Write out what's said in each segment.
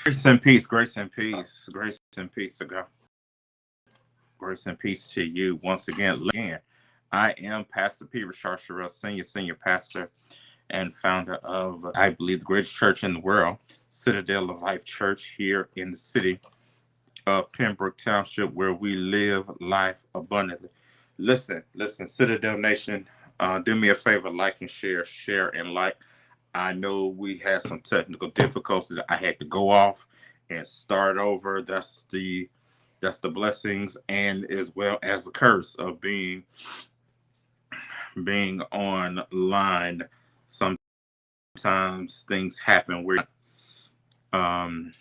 Grace and peace, grace and peace, grace and peace to God. Grace and peace to you once again. I am Pastor P.Reschard, senior pastor and founder of, I believe, the greatest church in the world, Citadel of Life Church here in the city of Pembroke Township, where we live life abundantly. Listen, Citadel Nation, do me a favor, like and share and like. I know we had some technical difficulties. I had to go off and start over. That's the blessings and as well as the curse of being online. Sometimes things happen um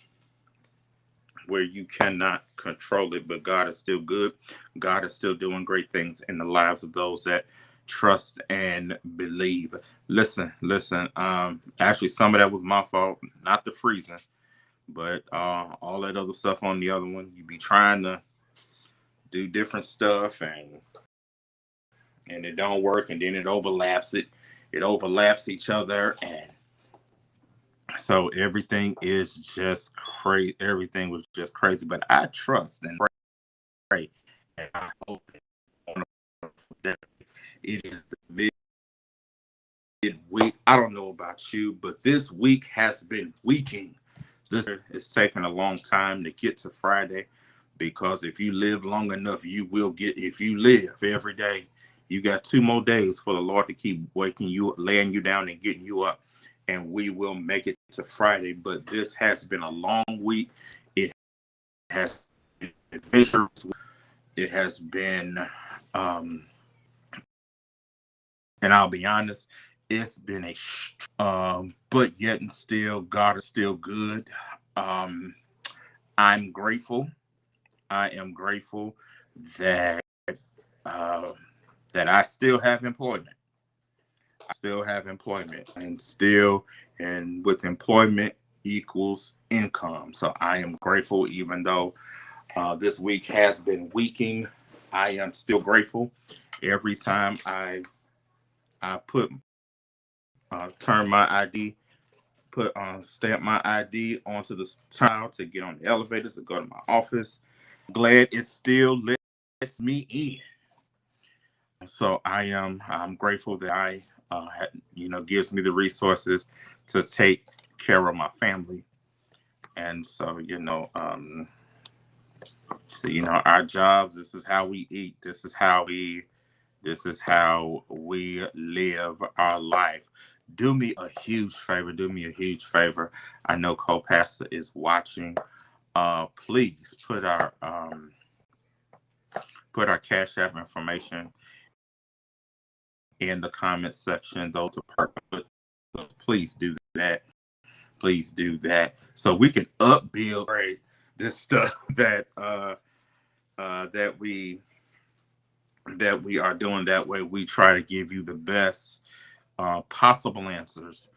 where you cannot control it, but God is still good. God is still doing great things in the lives of those that trust and believe. Listen. Actually, some of that was my fault, not the freezing, but all that other stuff on the other one. You be trying to do different stuff, and it don't work, and then it overlaps it. It overlaps each other, and so everything is just crazy. Everything was just crazy, but I trust and pray, and I hope that it is the midweek. I don't know about you, but this week has been weaking. This is taking a long time to get to Friday, because if you live long enough, you will get. If you live every day, you got 2 more days for the Lord to keep waking you, laying you down, and getting you up, and we will make it to Friday. But this has been a long week. It has been adventurous. It has been, and I'll be honest, it's been but yet and still, God is still good. I'm grateful. I am grateful that uh, that I still have employment. I still have employment, and with employment equals income. So I am grateful, even though this week has been weaking. I am still grateful. Every time I put turn my ID, stamp my ID onto the tile to get on the elevators to go to my office. Glad it still lets me in. So I'm grateful that I gives me the resources to take care of my family. And so our jobs, this is how we eat, this is how we live our life. Do me a huge favor. I know co-pastor is watching. Please put our Cash App information in the comment section. Those are partner with us. Please do that so we can upbuild this stuff that we are doing. That way we try to give you the best possible answers,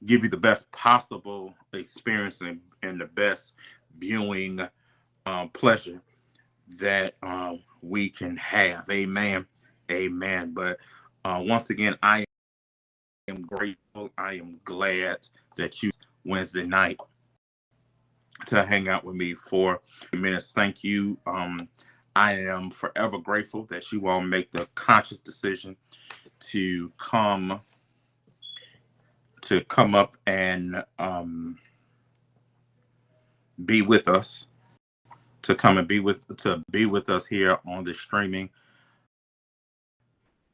give you the best possible experience, and the best viewing pleasure that we can have. Amen. But once again, I am grateful. I am glad that you Wednesday night to hang out with me for a minute. Thank you. I am forever grateful that you all make the conscious decision to come up and be with us, to be with us here on the streaming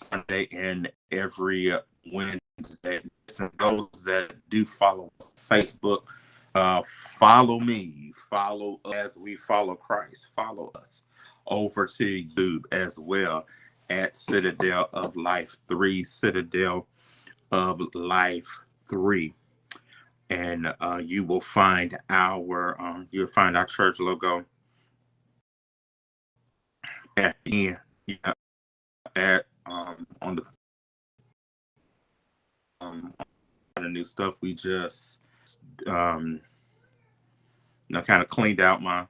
Sunday and every Wednesday. And those that do follow us on Facebook, follow me, follow us as we follow Christ. Follow us over to YouTube as well at Citadel of Life 3, Citadel of Life 3. And you will find our church logo at the end, at on the new stuff. We just um kind of cleaned out my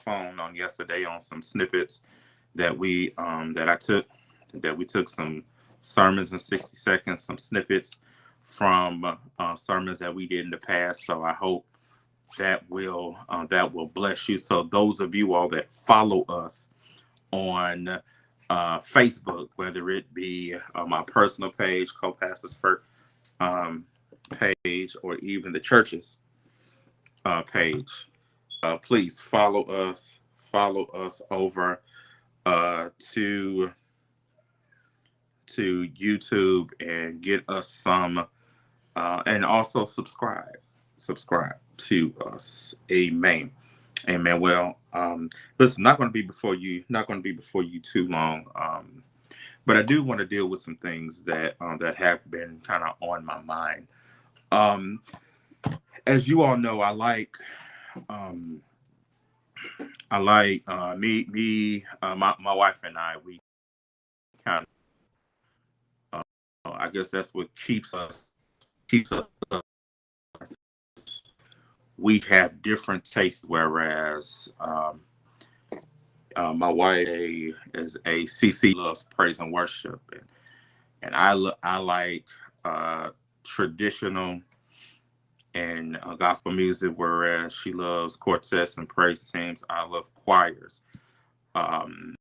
phone on yesterday on some snippets that we took some sermons in 60 seconds, some snippets from sermons that we did in the past. So I hope that will bless you. So those of you all that follow us on Facebook, whether it be my personal page, Co-Pastors First page, or even the church's page, please follow us. Follow us over to YouTube and get us some, and also subscribe to us. Amen. Amen. Well, listen, not going to be before you too long. But I do want to deal with some things that have been kind of on my mind. As you all know, I like my wife and I. We kind of, I guess that's what keeps us. We have different tastes, whereas my wife is a CC, loves praise and worship, and I like traditional and gospel music, whereas she loves quartets and praise teams. I love choirs, and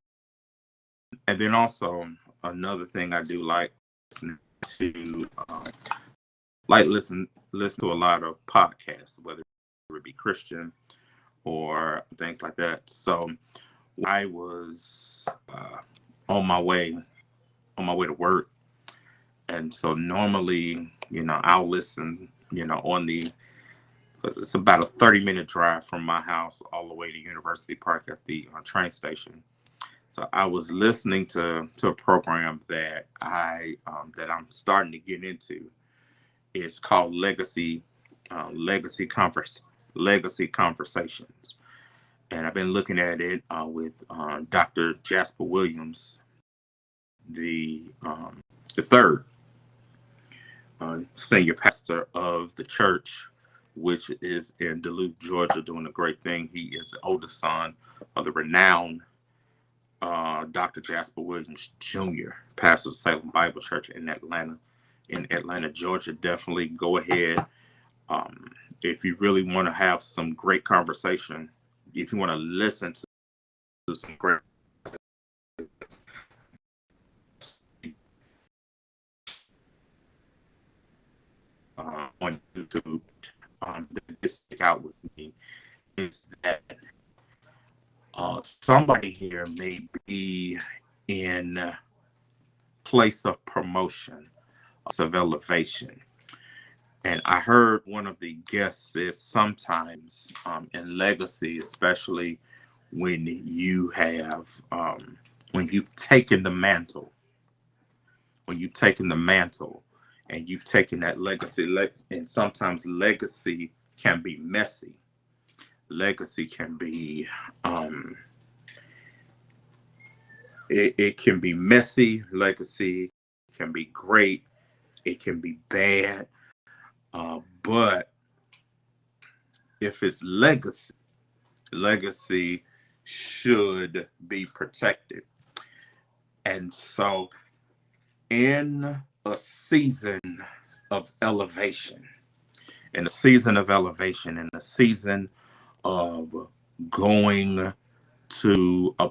then also another thing I do like to listen to a lot of podcasts, whether it be Christian or things like that. So I was on my way to work, and so normally, I'll listen, because it's about a 30-minute drive from my house all the way to University Park at the train station. So I was listening to a program that I'm starting to get into. It's called Legacy Conversations, and I've been looking at it with Dr. Jasper Williams, the third senior pastor of the church, which is in Duluth, Georgia, doing a great thing. He is the oldest son of the renowned Dr. Jasper Williams Jr., pastor of Salem Bible Church in Atlanta, Georgia. Definitely go ahead. If you really want to have some great conversation, if you want to listen to some great on YouTube, that stick out with me is that somebody here may be in place of promotion, of elevation. And I heard one of the guests says sometimes in legacy, especially when you have when you've taken the mantle, and you've taken that legacy, and sometimes legacy can be messy. Legacy can be it can be messy. Legacy can be great. It can be bad. But if it's legacy should be protected. And so in a season of elevation, in a season of going to a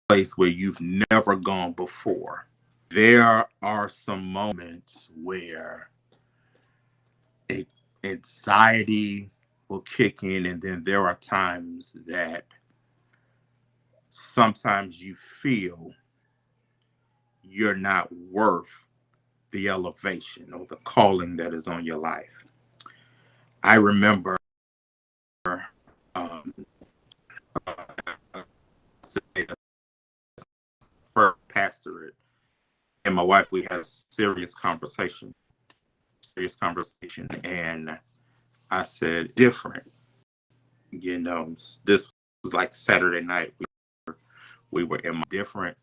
place where you've never gone before, there are some moments where anxiety will kick in, and then there are times that sometimes you feel you're not worth the elevation or the calling that is on your life. I remember first pastorate, and my wife, we had a serious conversation, and I said, different. This was like Saturday night. We were in my different.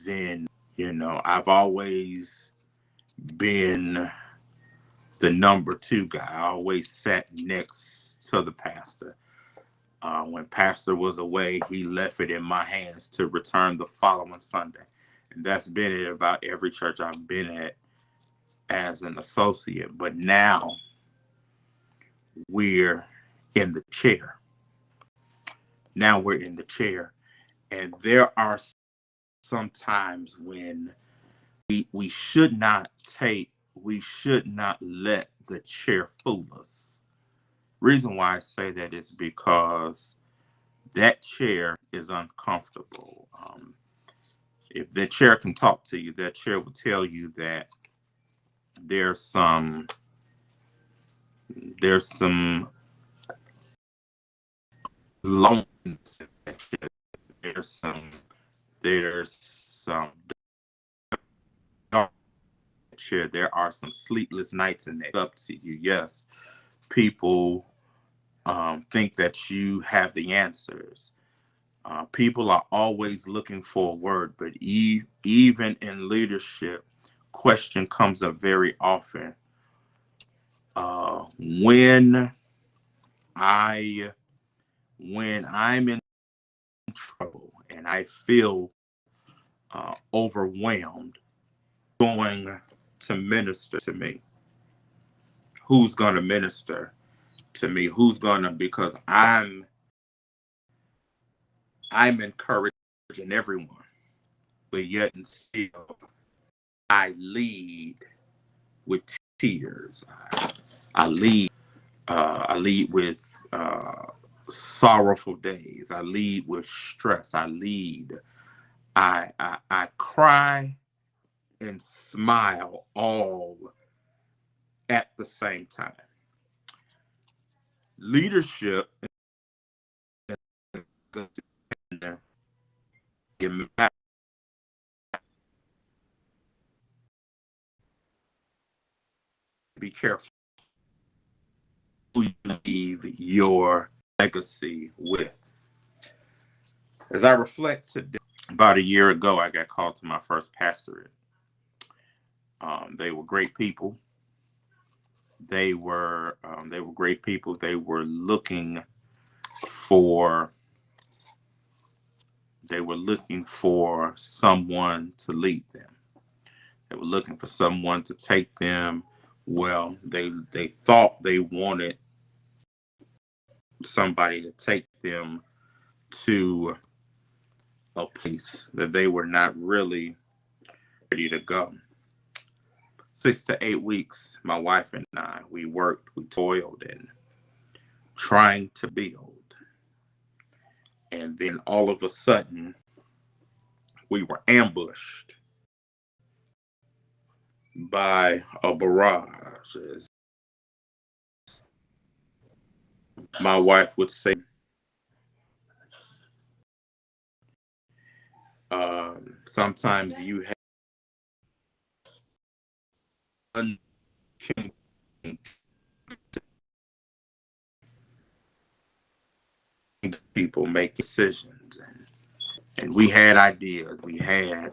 Then, I've always been the number two guy. I always sat next to the pastor. When pastor was away, he left it in my hands to return the following Sunday. And that's been at about every church I've been at as an associate. But now we're in the chair. Now we're in the chair. And there are some times when we should not let the chair fool us. Reason why I say that is because that chair is uncomfortable. If that chair can talk to you, that chair will tell you that there's some loneliness in that chair. There's some dark chair. There are some sleepless nights in that up to you. Yes, people think that you have the answers. People are always looking for a word, but even in leadership, question comes up very often. When I'm in trouble and I feel overwhelmed, going to minister to me? Who's going to minister to me? Who's going to, because I'm encouraging everyone, but yet and still I lead with tears. I lead with sorrowful days. I lead with stress. I cry and smile all at the same time. Leadership be careful who you leave your legacy with. As I reflect today, about a year ago, I got called to my first pastorate. They were great people. They were great people. They were looking for someone to lead them. They were looking for someone to take them. Well, they thought they wanted somebody to take them to a place that they were not really ready to go. 6 to 8 weeks, my wife and I, we worked, we toiled and trying to build. And then all of a sudden, we were ambushed by a barrage. As my wife would say, sometimes you have people make decisions, and we had ideas. We had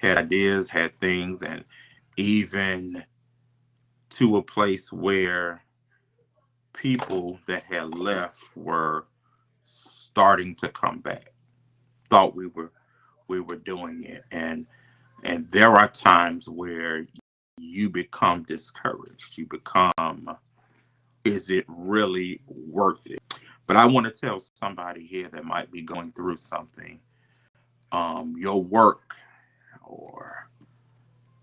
ideas, had things, and even to a place where people that had left were starting to come back. Thought we were doing it, and there are times where you become discouraged. You become, is it really worth it? But I want to tell somebody here that might be going through something. Your work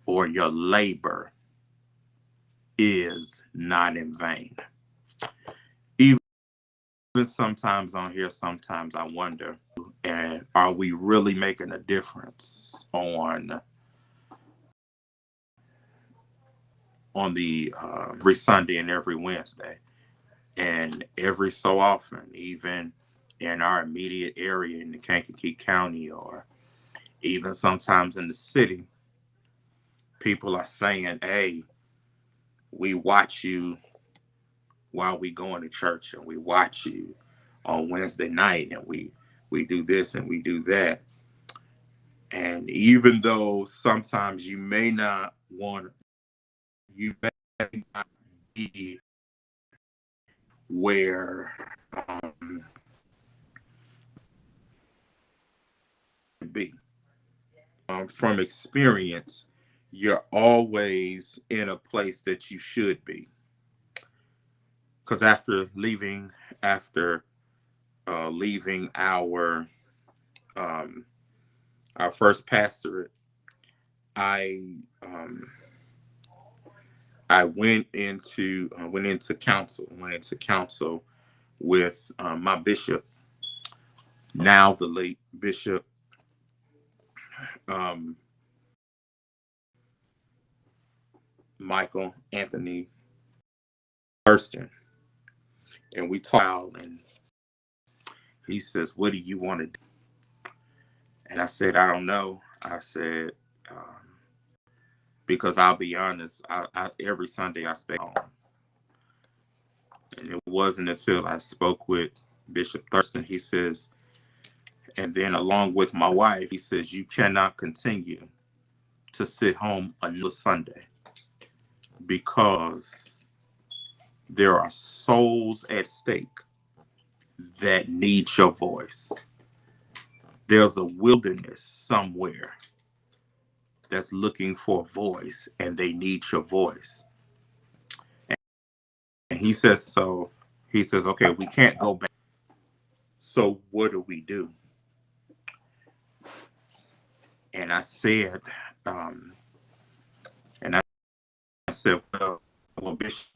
or your labor is not in vain. Even sometimes on here, sometimes I wonder, and are we really making a difference on the every Sunday and every Wednesday, and every so often, even in our immediate area in the Kankakee County, or even sometimes in the city, people are saying, hey, we watch you while we going to church, and we watch you on Wednesday night, and we do this and we do that. And even though sometimes you may not be where be. From experience, you're always in a place that you should be. because after leaving um, our first pastorate, I um, I went into council with my bishop, now the late Bishop um, Michael Anthony Thurston, and we talked, and he says, "What do you want to do?" And I said, "I don't know." I said, because I'll be honest, every Sunday I stay home. And it wasn't until I spoke with Bishop Thurston, he says, and then along with my wife, he says, you cannot continue to sit home another Sunday because there are souls at stake that need your voice. There's a wilderness somewhere that's looking for a voice, and they need your voice. And he says, okay, we can't go back. So what do we do? And I said, well, Bishop,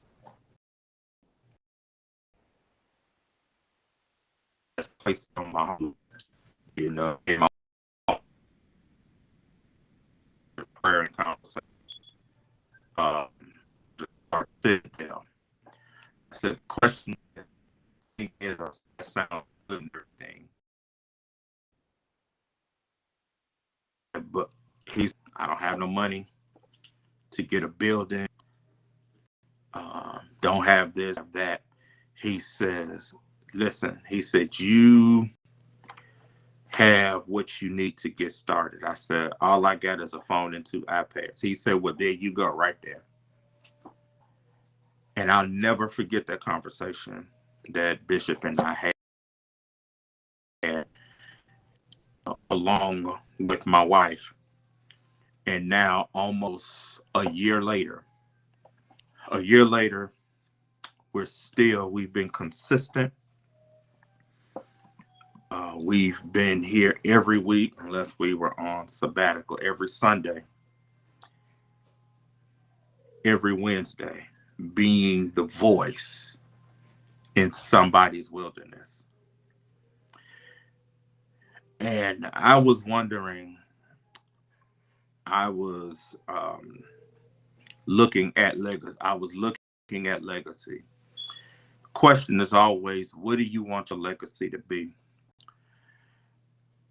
that's placed on my home, in my prayer and conversation. Sit down. I said, the question is, that sounds good and everything, but I don't have no money to get a building. Don't have this, have that. He says, listen, he said, you have what you need to get started. I said, all I got is a phone and 2 iPads. He said, well, there you go, right there. And I'll never forget that conversation that Bishop and I had along with my wife. And now, almost a year later, we've been consistent. We've been here every week, unless we were on sabbatical, every Sunday, every Wednesday, being the voice in somebody's wilderness. And I was wondering, I was looking at legacy. Question is always, what do you want your legacy to be?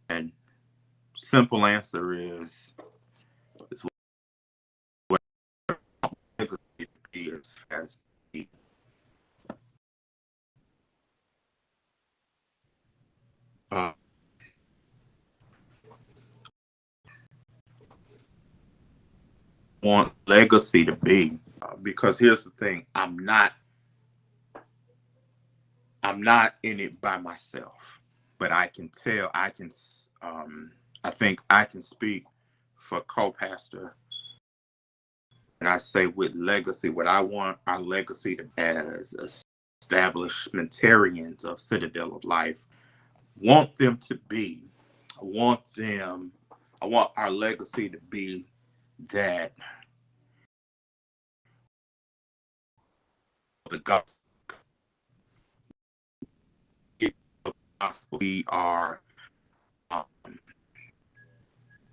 And simple answer is what legacy is as want legacy to be, because here's the thing, I'm not in it by myself, but I think I can speak for co-pastor, and I say with legacy, what I want our legacy to, as establishmentarians of Citadel of Life, want them to be, I want our legacy to be that the gospel, we are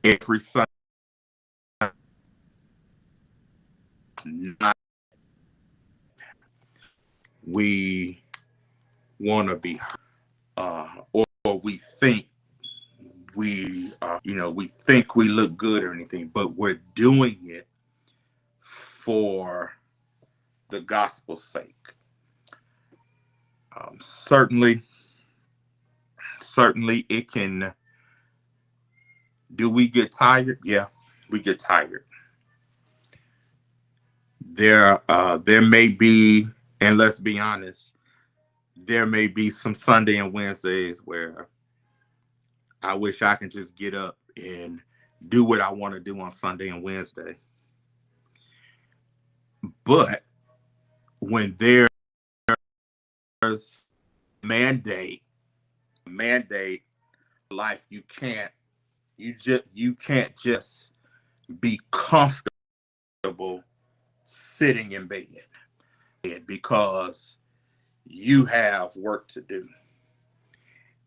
every Sunday, not we want to be, or we think we think we look good or anything, but we're doing it for the gospel's sake. Certainly it can. Do we get tired? Yeah, we get tired. There may be, and let's be honest, there may be some Sunday and Wednesdays where I wish I can just get up and do what I want to do on Sunday and Wednesday. But when there mandate life. You can't just be comfortable sitting in bed because you have work to do.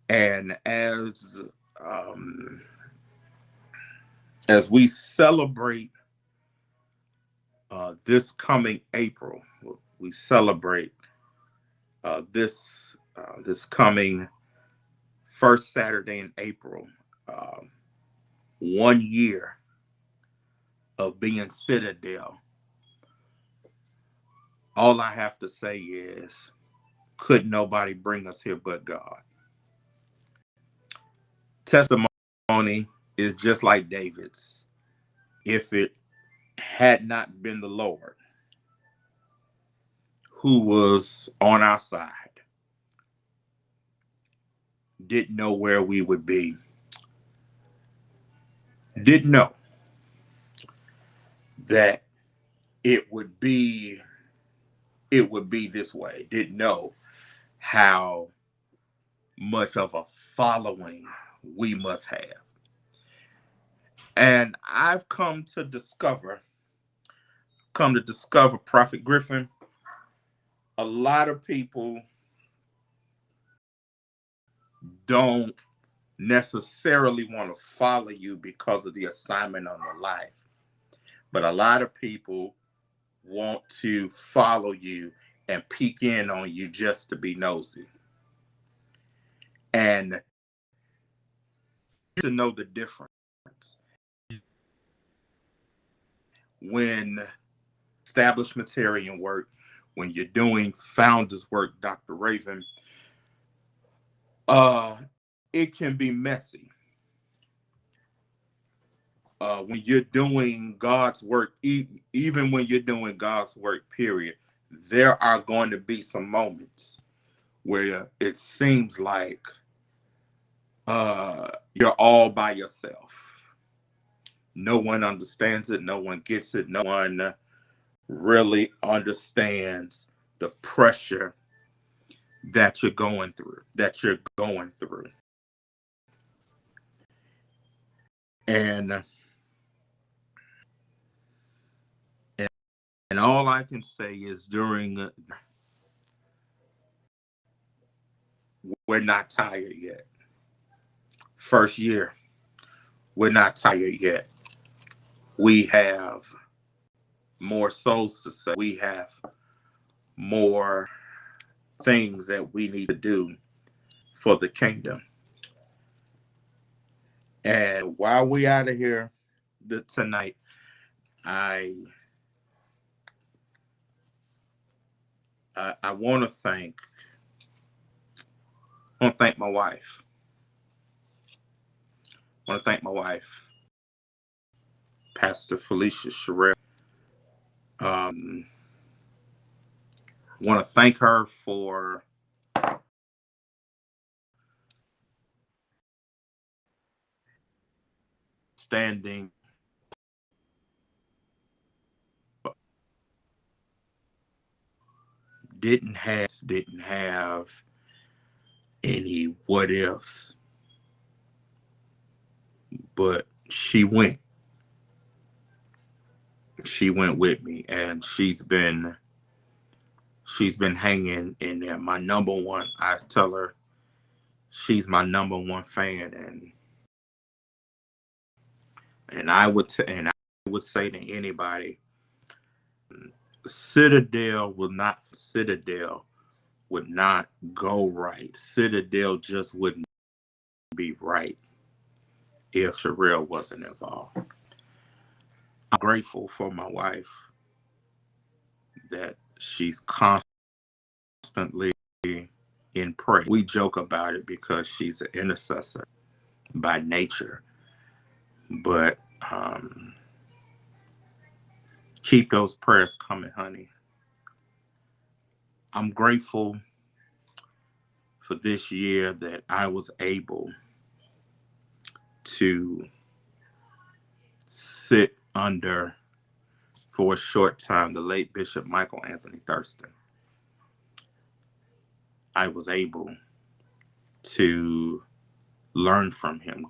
And as we celebrate this coming April, we celebrate this coming first Saturday in April, 1 year of being Citadel. All I have to say is, could nobody bring us here but God? Testimony is just like David's. If it had not been the Lord who was on our side, didn't know where we would be, didn't know that it would be this way, didn't know how much of a following we must have. And I've come to discover, Prophet Griffin, a lot of people don't necessarily want to follow you because of the assignment on their life. But a lot of people want to follow you and peek in on you just to be nosy. And to know the difference. When establishmentarian work, when you're doing founders work, Dr. Raven, it can be messy. When you're doing God's work, even when you're doing God's work, period, there are going to be some moments where it seems like you're all by yourself. No one understands it. No one gets it. No one really understands the pressure that you're going through. And all I can say is we're not tired yet. First year, we're not tired yet. We have more souls to save. We have more things that we need to do for the kingdom. And while we out of here tonight, I want to thank my wife. I want to thank my wife, Pastor Felicia Sherrill. Want to thank her for standing didn't have any what ifs, but she went with me, and she's been hanging in there. My number one, I tell her, she's my number one fan, and I would say to anybody, Citadel would not go right. Citadel just wouldn't be right if Sherrill wasn't involved. I'm grateful for my wife that she's constantly in prayer. We joke about it because she's an intercessor by nature, but keep those prayers coming, honey. I'm grateful for this year that I was able to sit under, for a short time, the late Bishop Michael Anthony Thurston. I was able to learn from him.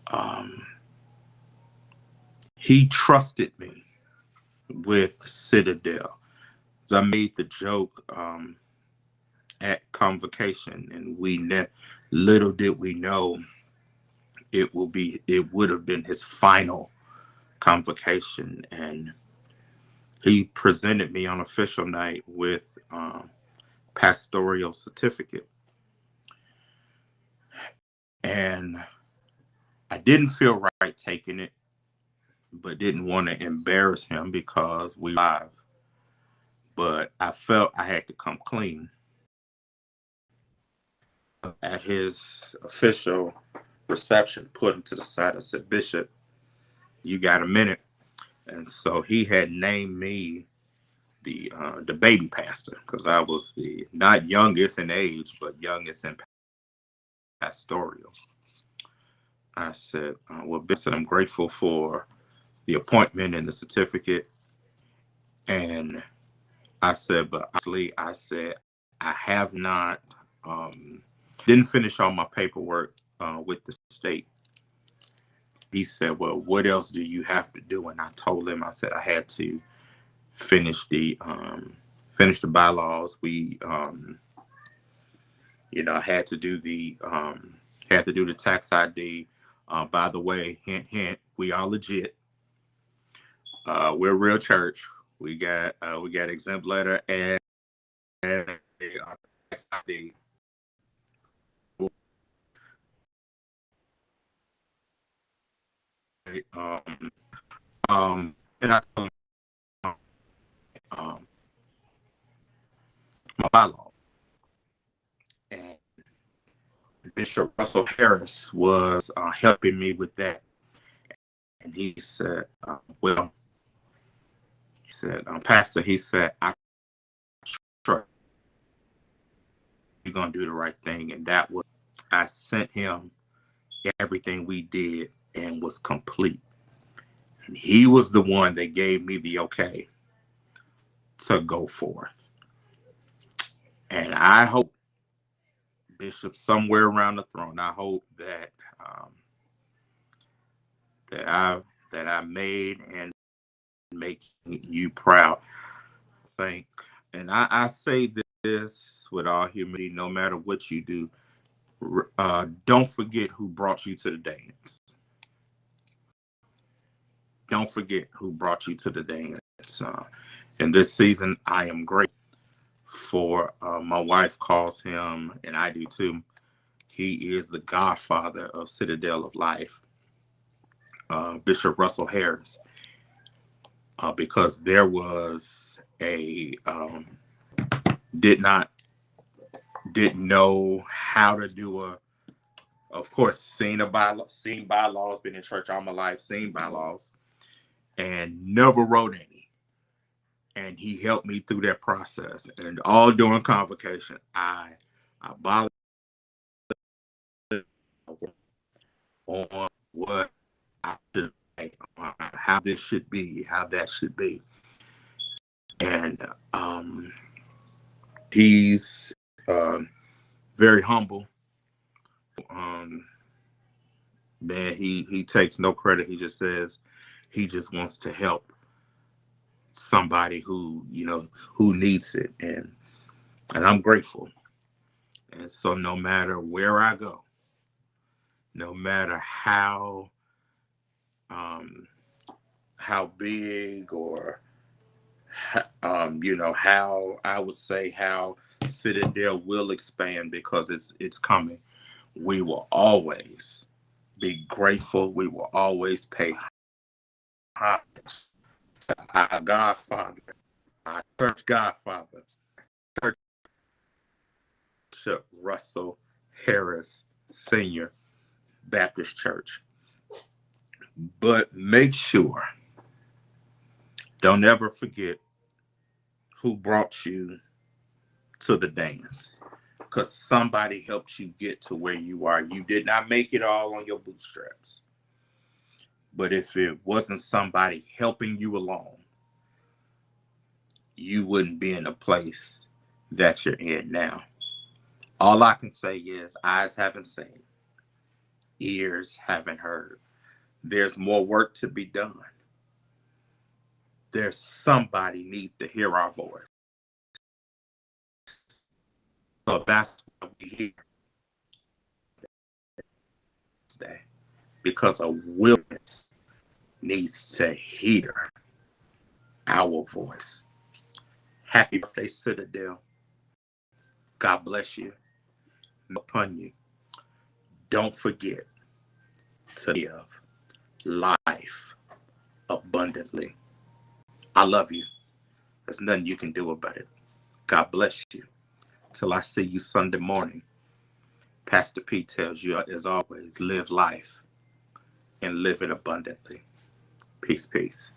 Um, he trusted me with Citadel. I made the joke at convocation, and little did we know it would have been his final convocation, and he presented me on official night with pastoral certificate, and I didn't feel right taking it, but didn't want to embarrass him because we live. But I felt I had to come clean. At his official reception, put him to the side. I said, "Bishop, you got a minute?" And so he had named me the baby pastor, because I was the not youngest in age, but youngest in pastoral. I said, "Well, Bishop, I'm grateful for the appointment and the certificate." And I said, "But honestly, I said, I have not, didn't finish all my paperwork with the state." He said, "Well, what else do you have to do?" And I told him, I said, I had to finish the bylaws. We, I had to do the tax ID. By the way, hint, hint, we are legit. We're a real church. We got exempt letter and tax ID. And I my bylaw. And Bishop Russell Harris was helping me with that. And he said, Pastor, he said, I trust you're going to do the right thing. And that was, I sent him everything we did and was complete. And he was the one that gave me the okay to go forth. And I hope, Bishop, somewhere around the throne, I hope that that I made and make you proud. And I say this with all humility, no matter what you do, don't forget who brought you to the dance. Don't forget who brought you to the dance. In this season, I am grateful for, my wife calls him, and I do too, he is the godfather of Citadel of Life, Bishop Russell Harris, because there was didn't know how to do of course, seen bylaws, been in church all my life, seen bylaws, and never wrote any. And he helped me through that process. And all during convocation, I abolished on what I should say, how this should be, how that should be. And he's very humble. Man, he takes no credit. He just says he just wants to help somebody who needs it, and I'm grateful. And so no matter where I go, no matter how big or how I would say how Citadel will expand, because it's coming, we will always be grateful. We will always pay homage to our Godfather, our church Godfather, Bishop Russell Harris Senior Baptist Church. But make sure, don't ever forget who brought you to the dance, because somebody helped you get to where you are. You did not make it all on your bootstraps. But if it wasn't somebody helping you along, you wouldn't be in the place that you're in now. All I can say is eyes haven't seen, ears haven't heard. There's more work to be done. There's somebody need to hear our voice. So that's what we hear today. Because a wilderness needs to hear our voice. Happy birthday, Citadel. God bless you. Upon you. Don't forget to live life abundantly. I love you. There's nothing you can do about it. God bless you. Till I see you Sunday morning. Pastor P tells you, as always, live life and live it abundantly. Peace, peace.